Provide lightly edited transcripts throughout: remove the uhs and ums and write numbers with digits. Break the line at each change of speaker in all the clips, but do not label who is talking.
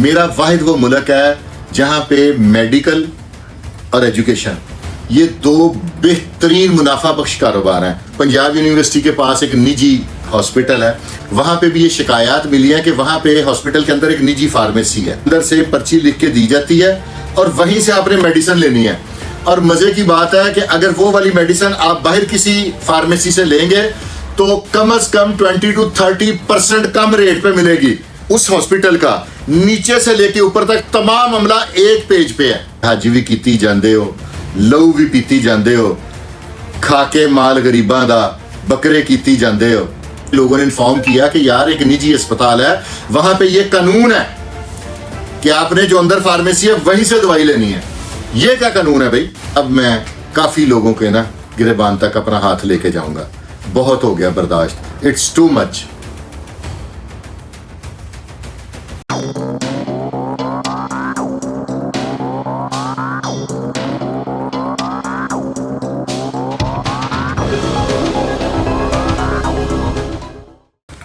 मेरा वाहिद वो मुल्क है जहाँ पे मेडिकल और एजुकेशन ये दो बेहतरीन मुनाफा बख्श कारोबार हैं। पंजाब यूनिवर्सिटी के पास एक निजी हॉस्पिटल है, वहाँ पे भी ये शिकायत मिली है कि वहाँ पे हॉस्पिटल के अंदर एक निजी फार्मेसी है, अंदर से पर्ची लिख के दी जाती है और वहीं से आपने मेडिसिन लेनी है। और मज़े की बात है कि अगर वो वाली मेडिसिन आप बाहर किसी फार्मेसी से लेंगे तो कम से कम 20 to 30% कम रेट पे मिलेगी। उस हॉस्पिटल का नीचे से लेके ऊपर तक तमाम अमला एक पेज पे है। हज भी कीती जांदे हो, लहू भी पीती जांदे हो, खा के माल गरीबां दा बकरे कीती जांदे हो। लोगों ने इन्फॉर्म किया कि यार एक निजी अस्पताल है, वहां पे ये कानून है कि आपने जो अंदर फार्मेसी है वहीं से दवाई लेनी है। ये क्या कानून है भाई? अब मैं काफी लोगों के ना गिरेबान तक अपना हाथ लेके जाऊंगा। बहुत हो गया बर्दाश्त, इट्स टू मच।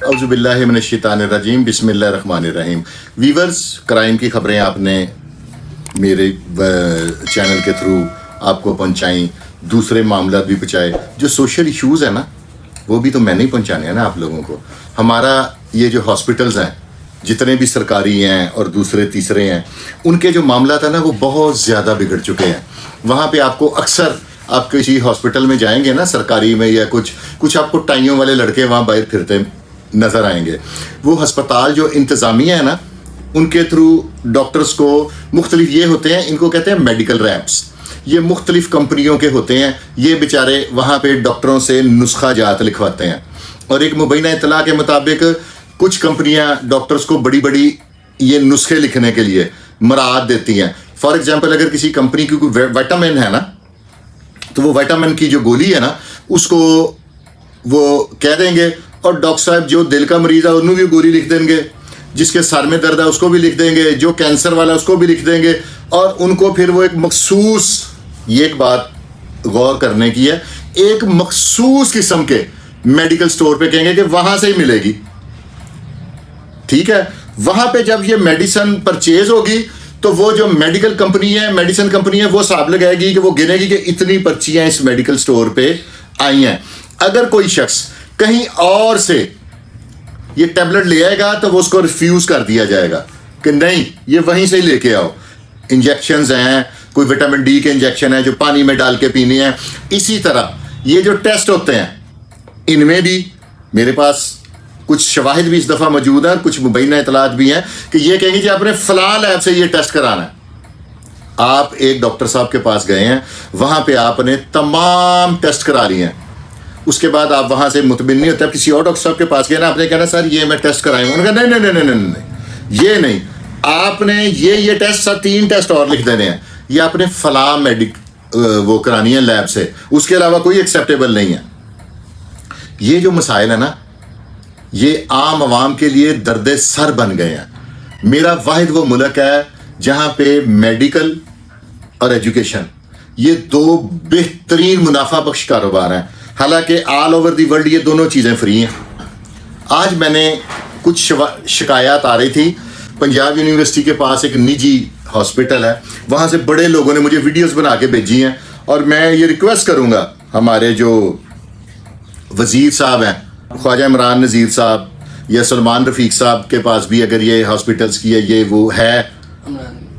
औज़ुबिल्लाहि मिनश्शैतानिर्रजीम, बिस्मिल्लाहिर्रहमानिर्रहीम। वीवर्स, क्राइम की खबरें आपने मेरे चैनल के थ्रू आपको पहुंचाई, दूसरे मामला भी पहुंचाए। जो सोशल इश्यूज़ है ना, वो भी तो मैंने ही पहुंचाने हैं ना आप लोगों को। हमारा ये जो हॉस्पिटल्स हैं, जितने भी सरकारी हैं और दूसरे तीसरे हैं, उनके जो मामला था ना वो बहुत ज़्यादा बिगड़ चुके हैं। वहाँ पे आपको अक्सर आप किसी हॉस्पिटल में जाएंगे ना सरकारी में, या कुछ आपको टाइयों वाले लड़के वहाँ बाहर फिरते नज़र आएंगे। वो हस्पताल जो इंतज़ामिया है ना, उनके थ्रू डॉक्टर्स को मुख्तलिफ ये होते हैं, इनको कहते हैं मेडिकल रैप्स। ये मुख्तलिफ कंपनियों के होते हैं। ये बेचारे वहाँ पे डॉक्टरों से नुस्खा जात लिखवाते हैं और एक मुबैना इतला के मुताबिक कुछ कंपनियाँ डॉक्टर्स को बड़ी बड़ी ये नुस्खे लिखने के लिए मराद देती हैं। फॉर एग्जाम्पल, अगर किसी कंपनी की कोई विटामिन है ना, तो वो विटामिन की जो गोली है ना, उसको वो कह देंगे और डॉक्टर साहब जो दिल का मरीज़ है उन्होंने भी गोली लिख देंगे, जिसके सर में दर्द है उसको भी लिख देंगे, जो कैंसर वाला है उसको भी लिख देंगे। और उनको फिर वो एक मखसूस, ये एक बात गौर करने की है, एक मखसूस किस्म के मेडिकल स्टोर पे कहेंगे कि वहाँ से ही मिलेगी। ठीक है, वहाँ पे जब ये मेडिसिन परचेज होगी तो वो जो मेडिकल कंपनी है, मेडिसिन कंपनी है, वो हिसाब लगाएगी कि वो गिनेगी कि इतनी पर्चियाँ इस मेडिकल स्टोर पे आई हैं। अगर कोई शख्स कहीं और से ये टैबलेट ले आएगा तो वो उसको रिफ्यूज़ कर दिया जाएगा कि नहीं, ये वहीं से ही लेके आओ। इंजेक्शंस हैं, कोई विटामिन डी के इंजेक्शन है जो पानी में डाल के पीने हैं। इसी तरह ये जो टेस्ट होते हैं, इनमें भी मेरे पास कुछ शवाहिद भी इस दफ़ा मौजूद हैं, कुछ मुबैना इतलात भी हैं कि ये कहेंगे कि आपने फ़लाँ लैब से ये टेस्ट कराना है। आप एक डॉक्टर साहब के पास गए हैं, वहाँ पे आपने तमाम टेस्ट करा लिए हैं, उसके बाद आप वहाँ से मुतमिन नहीं होते, आप किसी और डॉक्टर साहब के पास गए ना, आपने कहना सर ये मैं टेस्ट कराऊंगा। उन्होंने कहा नहीं नहीं नहीं नहीं नहीं, ये नहीं, आपने ये टेस्ट सर 3 टेस्ट और लिख देने हैं, ये आपने फलां वो करानी है लैब से, उसके अलावा कोई एक्सेप्टेबल नहीं है। ये जो मसाइल है ना, ये आम आवाम के लिए दर्द सर बन गए हैं। मेरा वाहिद वो मुल्क है जहाँ पे मेडिकल और एजुकेशन ये दो बेहतरीन मुनाफा बख्श कारोबार हैं। हालांकि ऑल ओवर दी वर्ल्ड ये दोनों चीज़ें फ्री हैं। आज मैंने कुछ शिकायत आ रही थी, पंजाब यूनिवर्सिटी के पास एक निजी हॉस्पिटल है, वहाँ से बड़े लोगों ने मुझे वीडियोस बना के भेजी हैं। और मैं ये रिक्वेस्ट करूँगा हमारे जो वज़ीर साहब हैं, ख्वाजा इमरान नज़ीर साहब या सलमान रफ़ीक साहब के पास भी अगर ये हॉस्पिटल्स की ये वो है,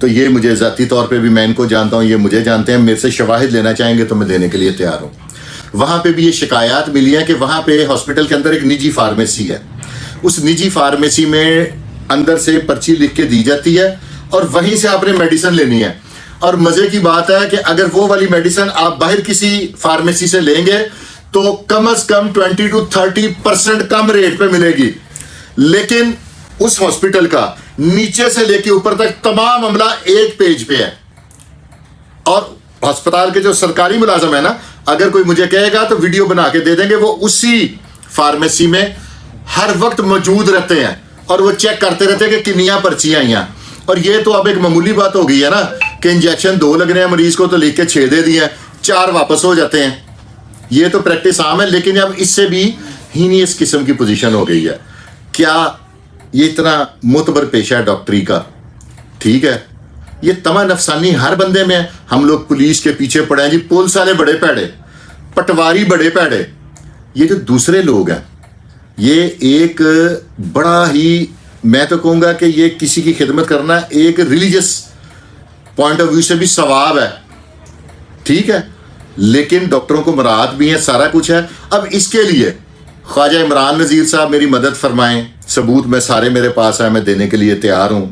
तो ये मुझे ज़ाती तौर पे भी मैं इनको जानता हूँ, ये मुझे जानते हैं, मेरे से शवाहिद लेना चाहेंगे तो मैं देने के लिए तैयार हूँ। वहाँ पे भी ये शिकायत मिली है कि वहाँ पे हॉस्पिटल के अंदर एक निजी फार्मेसी है, उस निजी फार्मेसी में अंदर से पर्ची लिख के दी जाती है और वहीं से आपने मेडिसिन लेनी है। और मज़े की बात है कि अगर वो वाली मेडिसिन आप बाहर किसी फार्मेसी से लेंगे तो कम से कम 20 to 30% कम रेट पे मिलेगी। लेकिन उस हॉस्पिटल का नीचे से लेके ऊपर तक तमाम अमला एक पेज पे है। और अस्पताल के जो सरकारी मुलाजम है ना, अगर कोई मुझे कहेगा तो वीडियो बना के दे देंगे, वो उसी फार्मेसी में हर वक्त मौजूद रहते हैं और वो चेक करते रहते हैं कि कितनियाँ पर्चियाँ आई हैं। और ये तो अब एक मामूली बात हो गई है ना कि इंजेक्शन 2 लग रहे हैं मरीज को तो लिख के 6 दे दिए, 4 वापस हो जाते हैं। ये तो प्रैक्टिस आम है, लेकिन अब इससे भी हीनियस किस्म की पोजीशन हो गई है। क्या ये इतना मुतबर पेशा है डॉक्टरी का ٹھیک ہے, یہ تما نفسانی ہر بندے میں ہے. ہم لوگ پولیس کے پیچھے پڑے ہیں جی, پولیس والے بڑے پیڑے, پٹواری بڑے پیڑے. یہ جو دوسرے لوگ ہیں یہ ایک بڑا ہی, میں تو کہوں گا کہ یہ کسی کی خدمت کرنا ایک ریلیجس پوائنٹ آف ویو سے بھی ثواب ہے, ٹھیک ہے, لیکن ڈاکٹروں کو مراعات بھی ہیں, سارا کچھ ہے. اب اس کے لیے خواجہ عمران نذیر صاحب میری مدد فرمائیں, ثبوت میں سارے میرے پاس ہیں, میں دینے کے لیے تیار ہوں.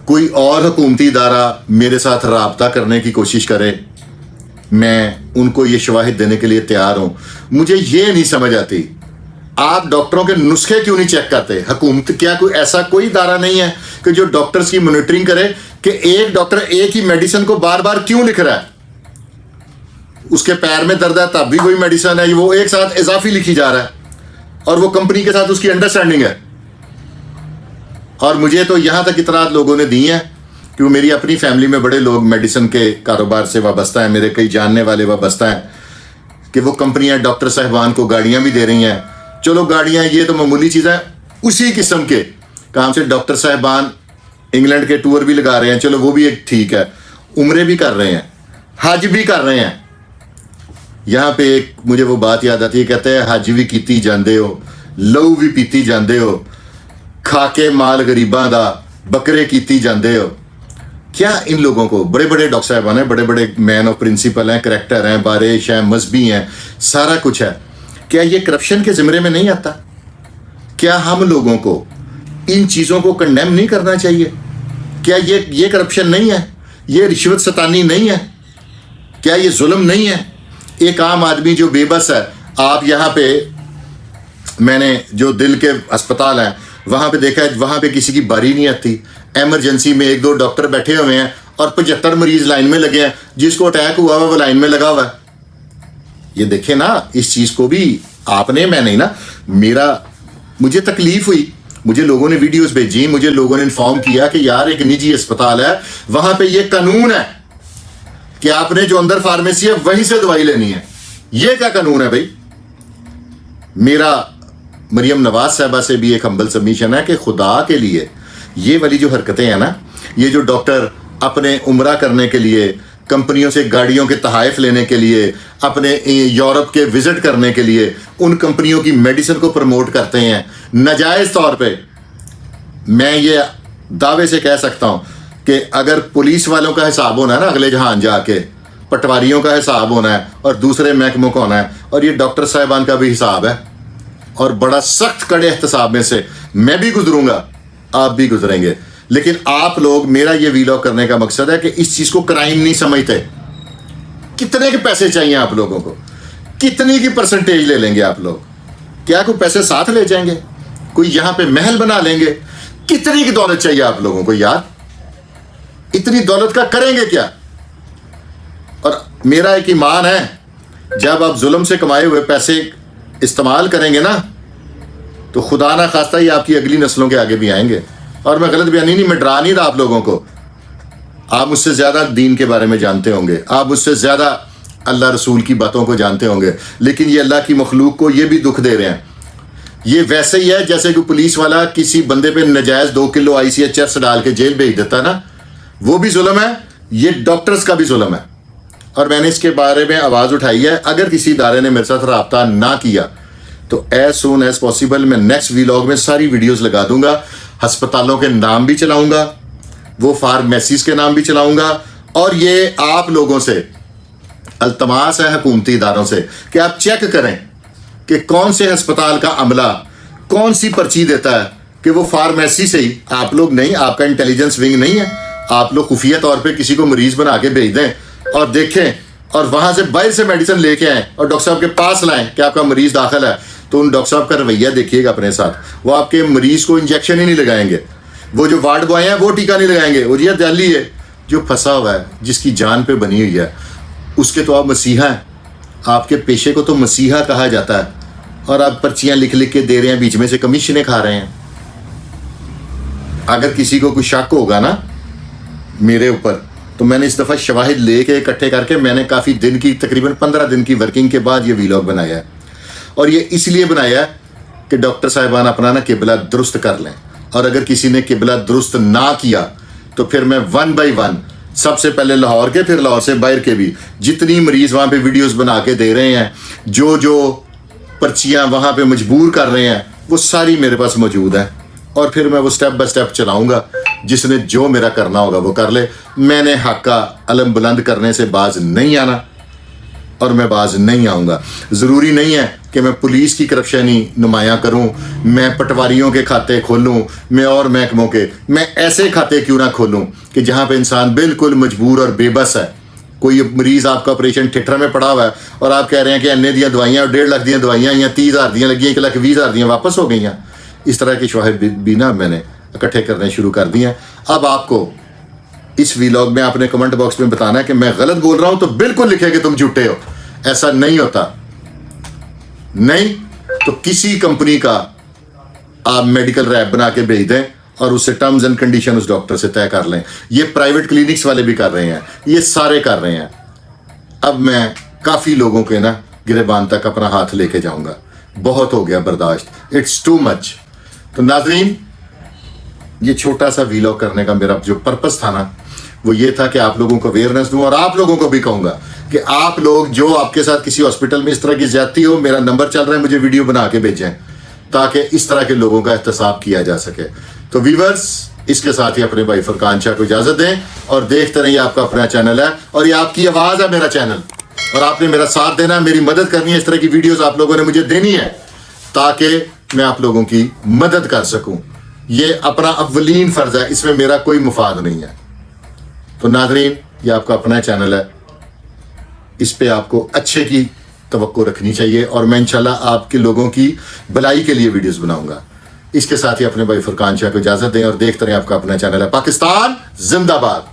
کوئی اور حکومتی ادارہ میرے ساتھ رابطہ کرنے کی کوشش کرے, میں ان کو یہ شواہد دینے کے لیے تیار ہوں. مجھے یہ نہیں سمجھ آتی آپ ڈاکٹروں کے نسخے کیوں نہیں چیک کرتے؟ حکومت کیا کوئی ایسا کوئی ادارہ نہیں ہے کہ جو ڈاکٹرز کی مانیٹرنگ کرے کہ ایک ڈاکٹر ایک ہی میڈیسن کو بار بار کیوں لکھ رہا ہے؟ اس کے پیر میں درد ہے تب بھی وہی میڈیسن ہے, وہ ایک ساتھ اضافی لکھی جا رہا ہے اور وہ کمپنی کے ساتھ اس کی انڈرسٹینڈنگ ہے. اور مجھے تو یہاں تک اطلاعات لوگوں نے دی ہیں کہ وہ میری اپنی فیملی میں بڑے لوگ میڈیسن کے کاروبار سے وابستہ ہیں, میرے کئی جاننے والے وابستہ ہیں, کہ وہ کمپنیاں ڈاکٹر صاحبان کو گاڑیاں بھی دے رہی ہیں. چلو گاڑیاں یہ تو معمولی چیز ہے, اسی قسم کے کام سے ڈاکٹر صاحبان انگلینڈ کے ٹور بھی لگا رہے ہیں, چلو وہ بھی ایک ٹھیک ہے, عمرے بھی کر رہے ہیں, حج بھی کر رہے ہیں. یہاں پہ ایک مجھے وہ بات یاد آتی ہے, کہتے ہیں حج بھی کیتی جاندے ہو, لہو بھی پیتی جاندے ہو, کھا کے مال غریباں دا بکرے کیتی جاندے ہو. کیا ان لوگوں کو, بڑے بڑے ڈاکٹر صاحبان ہیں, بڑے بڑے مین آف پرنسپل ہیں, کریکٹر ہیں, بارش ہیں, مذہبی ہیں, سارا کچھ ہے, کیا یہ کرپشن کے زمرے میں نہیں آتا؟ کیا ہم لوگوں کو ان چیزوں کو کنڈیم نہیں کرنا چاہیے؟ کیا یہ کرپشن نہیں ہے؟ یہ رشوت ستانی نہیں ہے؟ کیا یہ ظلم نہیں ہے؟ ایک عام آدمی جو بے بس ہے, آپ یہاں پہ میں نے جو دل کے اسپتال ہیں وہاں پہ دیکھا ہے, وہاں پہ کسی کی باری نہیں آتی. ایمرجنسی میں 1-2 ڈاکٹر بیٹھے ہوئے ہیں اور 75 مریض لائن میں لگے ہیں, جس کو اٹیک ہوا ہوا وہ لائن میں لگا ہوا ہے. یہ دیکھیں نا, اس چیز کو بھی آپ نے, میں نہیں نا, مجھے تکلیف ہوئی, مجھے لوگوں نے ویڈیوز بھیجی, مجھے لوگوں نے انفارم کیا کہ یار ایک نجی اسپتال ہے, وہاں پہ یہ قانون ہے کہ آپ نے جو اندر فارمیسی ہے وہیں سے دوائی لینی ہے. یہ کیا قانون ہے بھائی؟ میرا مریم نواز صاحبہ سے بھی ایک ہمبل سبمیشن ہے کہ خدا کے لیے یہ والی جو حرکتیں ہیں نا, یہ جو ڈاکٹر اپنے عمرہ کرنے کے لیے, کمپنیوں سے گاڑیوں کے تحائف لینے کے لیے, اپنے یورپ کے وزٹ کرنے کے لیے ان کمپنیوں کی میڈیسن کو پروموٹ کرتے ہیں ناجائز طور پہ, میں یہ دعوے سے کہہ سکتا ہوں کہ اگر پولیس والوں کا حساب ہونا ہے نا اگلے جہان جا کے, پٹواریوں کا حساب ہونا ہے اور دوسرے محکموں کا ہونا ہے, اور یہ ڈاکٹر صاحبان کا بھی حساب ہے, اور بڑا سخت کڑے احتساب میں سے میں بھی گزروں گا, آپ بھی گزریں گے. لیکن آپ لوگ, میرا یہ ویلاگ کرنے کا مقصد ہے کہ اس چیز کو کرائم نہیں سمجھتے. کتنے کے پیسے چاہیے آپ لوگوں کو؟ کتنی کی پرسنٹیج لے لیں گے آپ لوگ؟ کیا کوئی پیسے ساتھ لے جائیں گے؟ کوئی یہاں پہ محل بنا لیں گے؟ کتنی کی دولت چاہیے آپ لوگوں کو یار؟ اتنی دولت کا کریں گے کیا؟ اور میرا ایک ایمان ہے, جب آپ ظلم سے کمائے ہوئے پیسے استعمال کریں گے نا تو خدا نہ خواستہ ہی آپ کی اگلی نسلوں کے آگے بھی آئیں گے. اور میں غلط بیانی نہیں, میں ڈرا نہیں رہا آپ لوگوں کو, آپ مجھ سے زیادہ دین کے بارے میں جانتے ہوں گے, آپ مجھ سے زیادہ اللہ رسول کی باتوں کو جانتے ہوں گے, لیکن یہ اللہ کی مخلوق کو یہ بھی دکھ دے رہے ہیں. یہ ویسے ہی ہے جیسے کہ پولیس والا کسی بندے پہ نجائز 2 کلو ICH چرس ڈال کے جیل بھیج دیتا ہے نا, وہ بھی ظلم ہے, یہ ڈاکٹرز کا بھی ظلم ہے. اور میں نے اس کے بارے میں آواز اٹھائی ہے. اگر کسی ادارے نے میرے ساتھ رابطہ نہ کیا تو ایز سون ایز پاسبل میں نیکسٹ ویلاگ میں ساری ویڈیوز لگا دوں گا. ہسپتالوں کے نام بھی چلاؤں گا, وہ فارمیسیز کے نام بھی چلاؤں گا, اور یہ آپ لوگوں سے التماس ہے حکومتی اداروں سے کہ آپ چیک کریں کہ کون سے ہسپتال کا عملہ کون سی پرچی دیتا ہے کہ وہ فارمیسی سے ہی, آپ لوگ نہیں, آپ کا انٹیلیجنس ونگ نہیں ہے, آپ لوگ خفیہ طور پہ کسی کو مریض بنا کے بھیج دیں اور دیکھیں اور وہاں سے باہر سے میڈیسن لے کے آئیں اور ڈاکٹر صاحب کے پاس لائیں کہ آپ کا مریض داخل ہے, تو ان ڈاکٹر صاحب کا رویہ دیکھیے گا اپنے ساتھ. وہ آپ کے مریض کو انجیکشن ہی نہیں لگائیں گے, وہ جو وارڈ بوائے ہیں وہ ٹیکہ نہیں لگائیں گے. وہ یہ دہلی ہے جو پھنسا ہوا ہے, جس کی جان پہ بنی ہوئی ہے, اس کے تو آپ مسیحا ہیں, آپ کے پیشے کو تو مسیحا کہا جاتا ہے, اور آپ پرچیاں لکھ لکھ کے دے رہے ہیں, بیچ میں سے کمیشنیں کھا رہے ہیں. اگر کسی کو کوئی شک ہوگا نا میرے اوپر, تو میں نے اس دفعہ شواہد لے کے اکٹھے کر کے میں نے کافی دن کی, تقریباً 15 دن کی ورکنگ کے بعد یہ ویلاگ بنایا ہے. اور یہ اس لیے بنایا ہے کہ ڈاکٹر صاحبان اپنا نا قبلہ درست کر لیں, اور اگر کسی نے قبلہ درست نہ کیا तो फिर मैं 1 बाय 1 सबसे पहले लाहौर के, फिर लाहौर से बाहर के भी जितनी मरीज वहाँ पे वीडियोस बना के दे रहे हैं, जो जो पर्चियाँ वहाँ पे मजबूर कर रहे हैं, वो सारी मेरे पास मौजूद है। और फिर मैं वो स्टेप बाय स्टेप चलाऊंगा। जिसने जो मेरा करना होगा वो कर ले। मैंने हक का अलम बुलंद करने से बाज नहीं आना और मैं बाज नहीं आऊँगा। ज़रूरी नहीं है कि मैं पुलिस की करप्शनी नुमायाँ करूँ, मैं पटवारियों के खाते खोलूँ, मैं और महकमों के, मैं ऐसे खाते क्यों ना खोलूँ कि जहाँ पे इंसान बिल्कुल मजबूर और बेबस है। कोई मरीज़ आपका ऑपरेशन थिएटर में पड़ा हुआ है और आप कह रहे हैं कि अन्य दियाँ दवाइयाँ और 1.5 लाख दियाँ दवाइयाँ या 30,000 दियाँ लगी, 1,20,000 दियाँ वापस हो गई हैं। इस तरह की शवाहिद भी ना मैंने इकट्ठे करने शुरू कर दिए हैं। अब आपको इस वीलॉग में आपने कमेंट बॉक्स में बताना है कि मैं गलत बोल रहा हूं तो बिल्कुल लिखे कि तुम झूठे हो। ऐसा नहीं होता। नहीं तो किसी कंपनी का आप मेडिकल रैप बना के भेज दें और उससे टर्म्स एंड कंडीशन उस डॉक्टर से तय कर लें। ये प्राइवेट क्लिनिक्स वाले भी कर रहे हैं, ये सारे कर रहे हैं। अब मैं काफ़ी लोगों के ना गिरेबान तक अपना हाथ लेके जाऊंगा। बहुत हो गया बर्दाश्त, इट्स टू मच। तो नाज़रीन, ये छोटा सा वीलॉग करने का मेरा जो पर्पस था ना, वो ये था कि आप लोगों को अवेयरनेस दूं और आप लोगों को भी कहूँगा कि आप लोग जो आपके साथ किसी हॉस्पिटल में इस तरह की ज्यादती हो, मेरा नंबर चल रहा है, मुझे वीडियो बना के भेजें ताकि इस तरह के लोगों का एहतसाब किया जा सके। तो व्यूअर्स, इसके साथ ही अपने भाई फरकान शाह को इजाज़त दें और देखते रहिए, आपका अपना चैनल है और ये आपकी आवाज़ है, मेरा चैनल, और आपने मेरा साथ देना, मेरी मदद करनी है। इस तरह की वीडियोस आप लोगों ने मुझे देनी है ताकि मैं आप लोगों की मदद कर सकूं। ये अपना अव्वलीन फर्ज है, इसमें मेरा कोई मुफाद नहीं है। तो नाज़रीन, ये आपका अपना चैनल है, इस पे आपको अच्छे की तवक्को रखनी चाहिए और मैं इंशाल्लाह आपके लोगों की भलाई के लिए वीडियोस बनाऊंगा। इसके साथ ही अपने भाई फरकान शाह को इजाज़त दें और देखते रहे, आपका अपना चैनल है। पाकिस्तान जिंदाबाद।